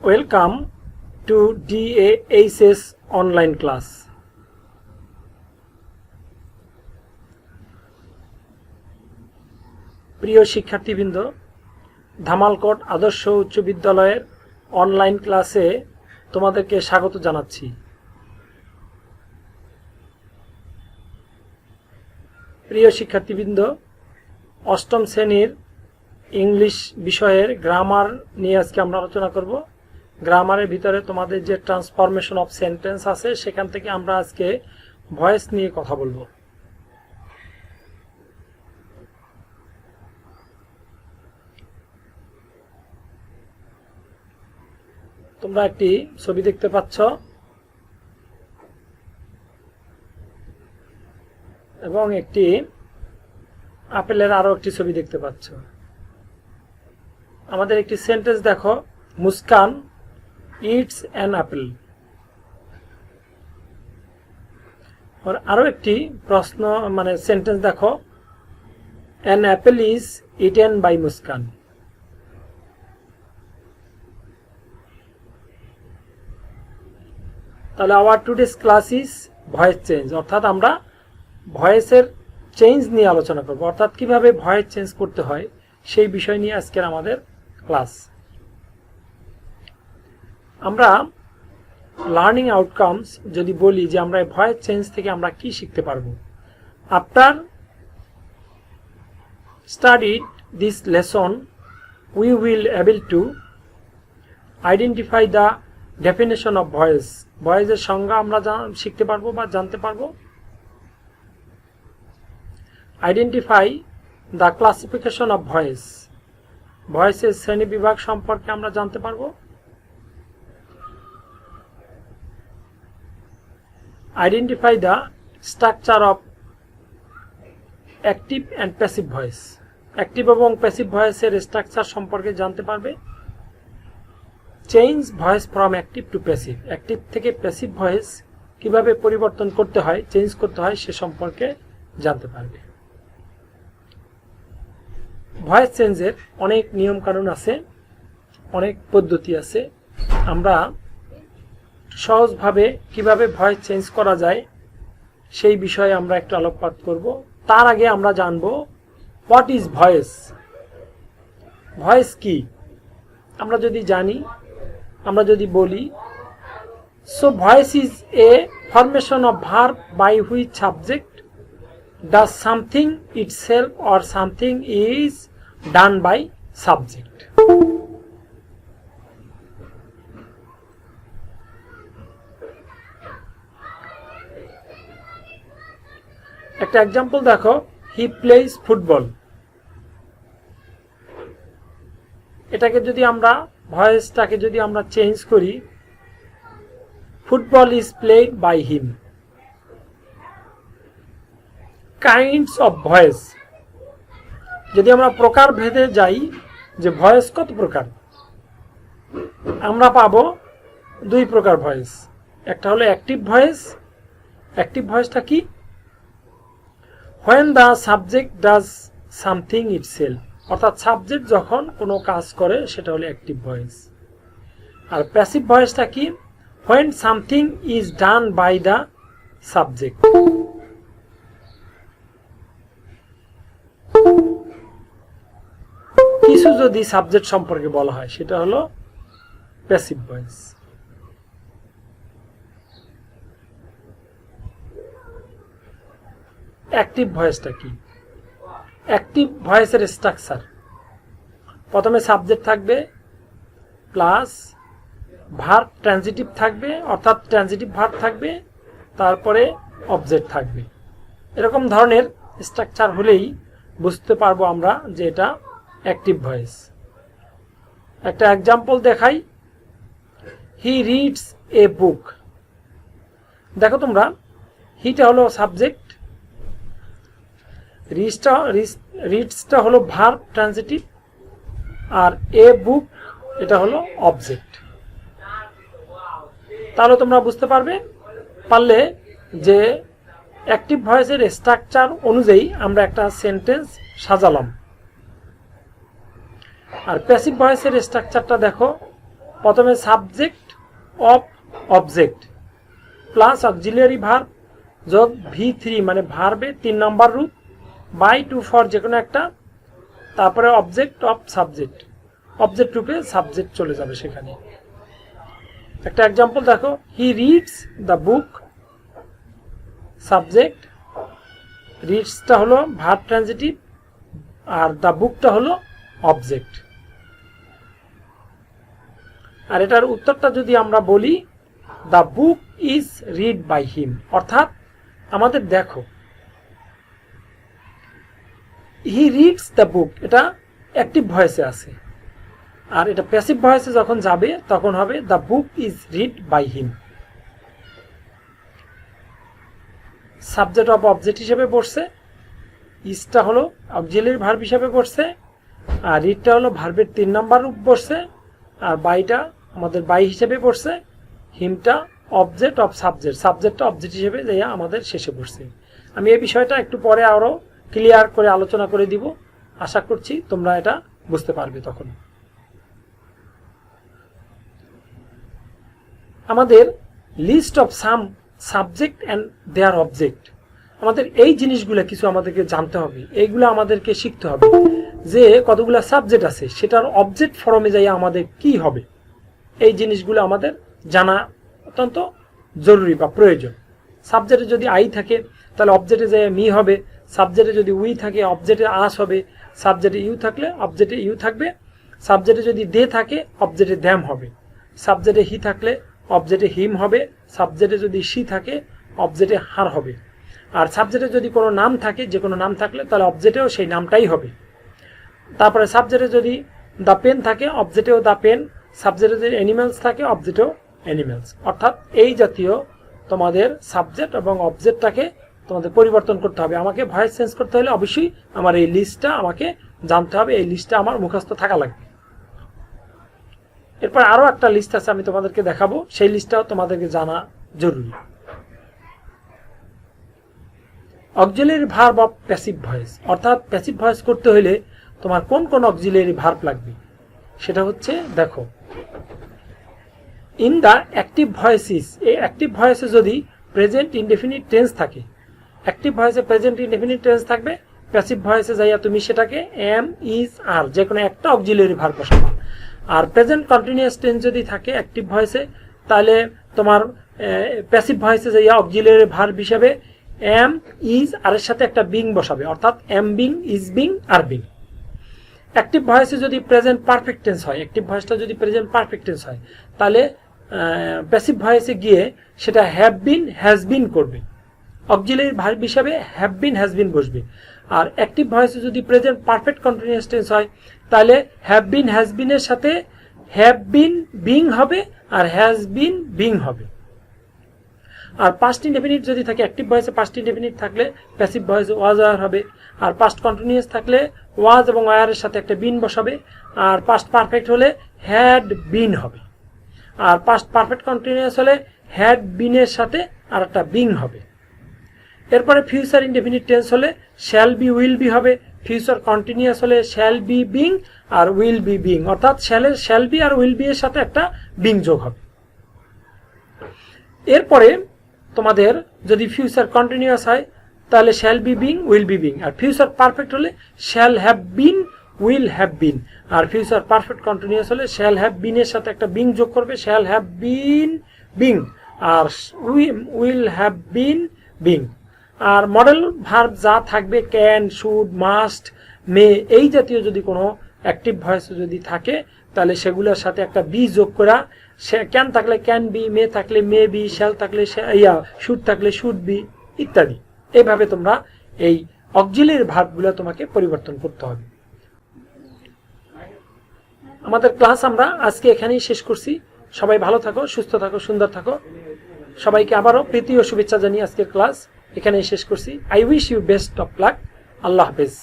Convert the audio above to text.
Welcome to DAHS online class. প্রিয় শিক্ষার্থীবৃন্দ, ধামালকোট আদর্শ উচ্চ বিদ্যালয়ের অনলাইন ক্লাসে তোমাদেরকে স্বাগত জানাচ্ছি। প্রিয় শিক্ষার্থীবৃন্দ, অষ্টম শ্রেণীর ইংলিশ বিষয়ের গ্রামার নিয়ে আজকে আমরা আলোচনা করব। গ্রামারের ভিতরে তোমাদের যে ট্রান্সফরমেশন অফ সেন্টেন্স আছে সেখান থেকে আমরা আজকে ভয়েস নিয়ে কথা বলবো। তোমরা একটি ছবি দেখতে পাচ্ছ এবং একটি আপেলের আরো একটি ছবি দেখতে পাচ্ছ। আমাদের একটি সেন্টেন্স দেখো, মুস্কান ইটস অ্যান আপেল। আরো একটি প্রশ্ন সেন্টেন্স দেখো, an apple is eaten by Muskan. তাহলে our today's class is voice change, অর্থাৎ আমরা ভয়েসের চেঞ্জ নিয়ে আলোচনা করব, অর্থাৎ কিভাবে ভয়েস চেঞ্জ করতে হয় সেই বিষয় নিয়ে আজকের আমাদের ক্লাস। আমরা লার্নিং আউটকামস যদি বলি যে আমরা ভয়েস চেঞ্জ থেকে আমরা কি শিখতে পারবো। After studied this lesson we will able to identify the definition of voice. ভয়েসের সংজ্ঞা আমরা শিখতে পারবো বা জানতে পারবো। Identify the classification of voice, ভয়েসের শ্রেণী বিভাগ সম্পর্কে আমরা জানতে পারবো। Identify the structure of active and passive voice, active এবং প্যাসিভ ভয়েসের স্ট্রাকচার সম্পর্কে জানতে পারবে। Change voice from active to passive, active থেকে প্যাসিভ ভয়েস কিভাবে পরিবর্তন করতে হয়, চেঞ্জ করতে হয় সে সম্পর্কে জানতে পারবে। ভয়েস চেঞ্জের অনেক নিয়ম কানুন আছে, অনেক পদ্ধতি আছে। আমরা সহজভাবে কিভাবে ভয়েস চেঞ্জ করা যায় সেই বিষয়ে আমরা একটু আলোকপাত করব। তার আগে আমরা জানব হোয়াট ইজ ভয়েস। ভয়েস কি আমরা যদি জানি, আমরা যদি বলি, so voice is a formation of verb by which subject does something itself or something is done by subject. একটা এক্সাম্পল দেখো, হি প্লেজ ফুটবল। এটাকে যদি আমরা ভয়েসটাকে যদি আমরা চেঞ্জ করি, football is played by him. Kinds of voice, যদি আমরা প্রকার ভেদে যাই যে ভয়েস কত প্রকার, আমরা পাবো দুই প্রকার ভয়েস। একটা হলো অ্যাক্টিভ ভয়েস। অ্যাক্টিভ ভয়েসটা কি? when the subject does something itself, অর্থাৎ সাবজেক্ট যখন কোনো কাজ করে সেটা হলো অ্যাক্টিভ ভয়েস। আর প্যাসিভ ভয়েসটা কি? when something is done by the subject. কিছু যদি সাবজেক্ট সম্পর্কে বলা হয় সেটা হলো প্যাসিভ ভয়েস। অ্যাক্টিভ ভয়েসটা কি? অ্যাক্টিভ ভয়েসের স্ট্রাকচার, প্রথমে সাবজেক্ট থাকবে প্লাস ভার্ব ট্রানজিটিভ থাকবে, অর্থাৎ ট্রানজিটিভ ভার্ব থাকবে, তারপরে অবজেক্ট থাকবে। এরকম ধরনের স্ট্রাকচার হলেই বুঝতে পারবো আমরা যে এটা অ্যাক্টিভ ভয়েস। একটা এক্সাম্পল দেখাই, হি রিডস এ বুক। দেখো তোমরা, হিটা হলো সাবজেক্ট, রিডসটা হলো ভার্ব ট্রানজিটিভ, আর এ বুক এটা হলো অবজেক্ট। তাহলে তোমরা বুঝতে পারলে যে অ্যাক্টিভ ভয়েসের স্ট্রাকচার অনুযায়ী আমরা একটা সেন্টেন্স সাজালাম। আর প্যাসিভ ভয়েসের স্ট্রাকচারটা দেখো, প্রথমে subject of object plus auxiliary verb যোগ V3 মানে ভার্বে 3 নম্বর রূপ বাই টু ফর যে কোনো একটা, তারপরে অবজেক্ট অফ সাবজেক্ট, অবজেক্ট রূপে সাবজেক্ট চলে যাবে সেখানে। একটা এক্সাম্পল দেখো, he reads the book, subject, রিডসটা হলো ভার্ব ট্রানজিটিভ আর দ্য বুকটা হলো অবজেক্ট। আর এটার উত্তরটা যদি আমরা বলি the book is read by him, অর্থাৎ আমাদের দেখো হি রিডস দ্য বুক এটা অ্যাক্টিভ ভয়েসে আছে, আর এটা প্যাসিভ ভয়েসে যখন যাবে তখন হবে the book is read by him. Subject of object হিসেবে পড়ছে, ইজটা হলো অক্সিলিয়ারি ভার্ব হিসেবে পড়ছে, আর রিডটা হলো ভার্বের 3 নম্বর রূপ পড়ছে, আর বাইটা আমাদের বাই হিসেবে পড়ছে, হিমটা অবজেক্ট অফ সাবজেক্ট, সাবজেক্টটা অবজেক্ট হিসেবে যাইয়া আমাদের শেষে পড়ছে। আমি এই বিষয়টা একটু পরে আরো ক্লিয়ার করে আলোচনা করে দিব, আশা করছি তোমরা এটা বুঝতে পারবে তখন। আমাদের list of some subject and their object, আমাদের এই জিনিসগুলো কিছু আমাদেরকে জানতে হবে, এইগুলো আমাদেরকে শিখতে হবে যে কতগুলো সাবজেক্ট আছে, সেটার অবজেক্ট ফর্মে যাই আমাদের কি হবে, এই জিনিসগুলো আমাদের জানা অত্যন্ত জরুরি বা প্রয়োজন। সাবজেক্টে যদি আই থাকে তাহলে অবজেক্টে যাই মি হবে, সাবজেক্টে যদি উই থাকে অবজেক্টে আস হবে, সাবজেক্টে ইউ থাকলে অবজেক্টে ইউ থাকবে, সাবজেক্টে যদি দে থাকে অবজেক্টে দ্যাম হবে, সাবজেক্টে হি থাকলে অবজেক্টে হিম হবে, সাবজেক্টে যদি সি থাকে অবজেক্টে হার হবে, আর সাবজেক্টে যদি কোনো নাম থাকে, যে কোনো নাম থাকলে তাহলে অবজেক্টেও সেই নামটাই হবে। তারপরে সাবজেক্টে যদি দ্য পেন থাকে অবজেক্টেও দ্য পেন, সাবজেক্টে যদি অ্যানিমেলস থাকে অবজেক্টেও অ্যানিমেলস। অর্থাৎ এই জাতীয় তোমাদের সাবজেক্ট এবং অবজেক্টটাকে তোমাদের পরিবর্তন করতে হবে। আমাকে ভয়েস চেঞ্জ করতে হলে অবশ্যই আমার এই লিস্টটা আমাকে জানতে হবে, এই লিস্টটা আমার মুখস্থ থাকা লাগবে। এরপর আরো একটা লিস্ট আছে আমি তোমাদেরকে দেখাবো, সেই লিস্টটাও তোমাদেরকে জানা জরুরি। Auxiliary verb of passive voice, অর্থাৎ প্যাসিভ ভয়েস করতে হলে তোমার কোন কোন অক্সিলিয়ারি ভার্ব লাগবে সেটা হচ্ছে দেখো, ইন দ্য অ্যাক্টিভ ভয়েসেস, এই অ্যাক্টিভ ভয়েসে যদি প্রেজেন্ট ইনডেফিনিট টেন্স থাকে, অ্যাক্টিভ ভয়েসে প্রেজেন্ট ইনডেফিনিট টেন্স থাকবে, প্যাসিভ ভয়েসে যাইয়া তুমি সেটাকে এম ইজ আর যে কোনো একটা অক্সিলিয়ারি ভার্ব বসাবে। আর প্রেজেন্ট কন্টিনিউয়াস টেন্স যদি থাকে অ্যাক্টিভ ভয়েসে, তাহলে তোমার প্যাসিভ ভয়েসে যাইয়া অক্সিলিয়ারি ভার্ব হিসেবে এম ইজ আর এর সাথে একটা বিং বসাবে, অর্থাৎ am being, is being, are being. Active ভয়েসে যদি প্রেজেন্ট পারফেক্ট টেন্স হয়, অ্যাক্টিভ ভয়েসটা যদি প্রেজেন্ট পারফেক্ট টেন্স হয়, তাহলে প্যাসিভ ভয়েসে গিয়ে সেটা হ্যাভ বিন, হ্যাজ বিন করবে, অক্সিলিয়ারি ভার্ব হিসাবে হ্যাভ বিন, হ্যাজ বিন বসবে। আর অ্যাক্টিভ ভয়েসে যদি প্রেজেন্ট পারফেক্ট কন্টিনিউয়াস টেন্স হয়, তাহলে হ্যাভ বিন, হ্যাজ বিনের সাথে হ্যাভ বিন বিং হবে আর হ্যাজ বিন বিং হবে। আর পাস্ট ইনডেফিনিট যদি থাকে, অ্যাক্টিভ ভয়েসে পাস্ট ইনডেফিনিট থাকলে প্যাসিভ ভয়েসে ওয়াজ ওয়ার হবে, আর পাস্ট কন্টিনিউয়াস থাকলে ওয়াজ এবং ওয়ারের সাথে একটা বিন বসাবে, আর পাস্ট পারফেক্ট হলে হ্যাড বিন হবে, আর পাস্ট পারফেক্ট কন্টিনিউয়াস হলে হ্যাড বিনের সাথে আর একটা বিং হবে। এরপরে ফিউচার ইনডেফিনিট টেন্স হলে শ্যাল বি, উইল বি হবে, ফিউচার কন্টিনিউয়াস হলে শ্যাল বি বিং আর উইল বি বিং, অর্থাৎ শ্যাল বি আর উইল বি এর সাথে একটা বিং যোগ হবে। এরপরে তোমাদের যদি ফিউচার কন্টিনিউয়াস হয় তাহলে shall be being, will be being, আর ফিউচার পারফেক্ট হলে shall have been, will have been, আর ফিউচার পারফেক্ট কন্টিনিউয়াস হলে শ্যাল হ্যাভ বিন এর সাথে একটা বিং যোগ করবে, শ্যাল হ্যাভ বিন বিং, আর উইল হ্যাভ বিন বিং। আর মডেল ভার্ব যা থাকবে ক্যান, শুড, মাস্ট, মে, এই জাতীয় যদি কোনো অ্যাক্টিভ ভয়েস যদি থাকে তাহলে সেগুলোর সাথে একটা বি যোগ করা, ক্যান থাকলে ক্যান বি, মে থাকলে মে বি, শ্যাল থাকলে শুড থাকলে শুড বি ইত্যাদি। এইভাবে তোমরা এই অক্সিলিয়ারি ভার্বগুলো তোমাকে পরিবর্তন করতে হবে। আমাদের ক্লাস আমরা আজকে এখানেই শেষ করছি। সবাই ভালো থাকো, সুস্থ থাকো, সুন্দর থাকো। সবাইকে আবারও প্রীতি ও শুভেচ্ছা জানিয়ে আজকের ক্লাস এখানেই শেষ করছি। I wish you best of luck. Allah হাফেজ।